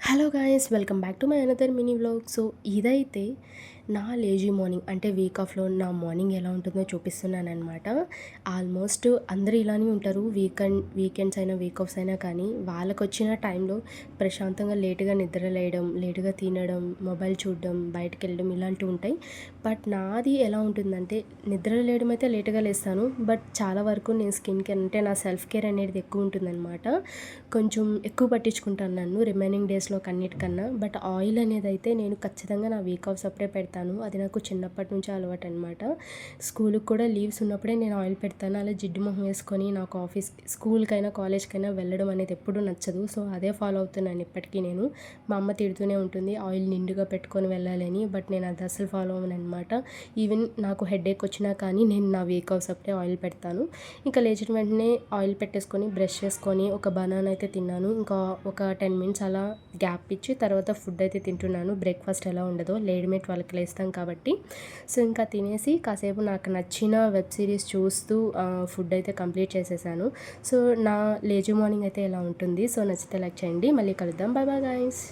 Hello guys, welcome back to my another mini vlog. So ఇదైతే నా lazy morning, అంటే week ఆఫ్లో నా మార్నింగ్ ఎలా ఉంటుందో చూపిస్తున్నాను అనమాట. ఆల్మోస్ట్ అందరూ ఇలానే ఉంటారు. వీకెండ్స్ అయినా వీక్ ఆఫ్స్ అయినా కానీ వాళ్ళకు వచ్చిన టైంలో ప్రశాంతంగా లేటుగా నిద్ర లేయడం, లేటుగా తినడం, మొబైల్ చూడడం, బయటకు వెళ్ళడం ఇలాంటివి ఉంటాయి. బట్ నాది ఎలా ఉంటుందంటే, నిద్ర లేయడం అయితే లేటుగా లేస్తాను. బట్ చాలా వరకు నేను స్కిన్ కేర్, అంటే నా సెల్ఫ్ కేర్ అనేది ఎక్కువ ఉంటుందన్నమాట. కొంచెం ఎక్కువ పట్టించుకుంటాను నన్ను రిమైనింగ్ డేస్లో కన్నిటికన్నా. బట్ ఆయిల్ అనేది అయితే నేను ఖచ్చితంగా నా వీక్ ఆఫ్స్ అప్పుడే పెడతాను. అది నాకు చిన్నప్పటి నుంచి అలవాటు అనమాట. స్కూల్కి కూడా లీవ్స్ ఉన్నప్పుడే నేను ఆయిల్ పెడతాను. అలా జిడ్డు మొహం వేసుకొని నాకు స్కూల్కైనా కాలేజ్కైనా వెళ్ళడం అనేది ఎప్పుడూ నచ్చదు. సో అదే ఫాలో అవుతున్నాను ఇప్పటికీ నేను. మా అమ్మ తిడుతూనే ఉంటుంది ఆయిల్ నిండుగా పెట్టుకొని వెళ్ళాలని. బట్ నేను అది అసలు ఫాలో అవ్వను అనమాట. ఈవెన్ నాకు హెడేక్ వచ్చినా కానీ నేను నా వీక్ ఆఫ్స్ అప్పుడే ఆయిల్ పెడతాను. ఇంకా లేచిన వెంటనే ఆయిల్ పెట్టేసుకొని బ్రష్ చేసుకొని ఒక బనానా అయితే తిన్నాను. ఇంకా ఒక 10 మినిట్స్ అలా గ్యాప్ ఇచ్చి తర్వాత ఫుడ్ అయితే తింటున్నాను. బ్రేక్ఫాస్ట్ ఎలా ఉండదో లేట్మేట్ వాళ్ళకి లేస్తాం కాబట్టి. సో ఇంకా తినేసి కాసేపు నాకు నచ్చిన వెబ్ సిరీస్ చూస్తూ ఫుడ్ అయితే కంప్లీట్ చేసేసాను. సో నా లేజీ మార్నింగ్ అయితే ఎలా ఉంటుంది. సో నచ్చితే లైక్ చేయండి. మళ్ళీ కలుద్దాం. Bye bye guys.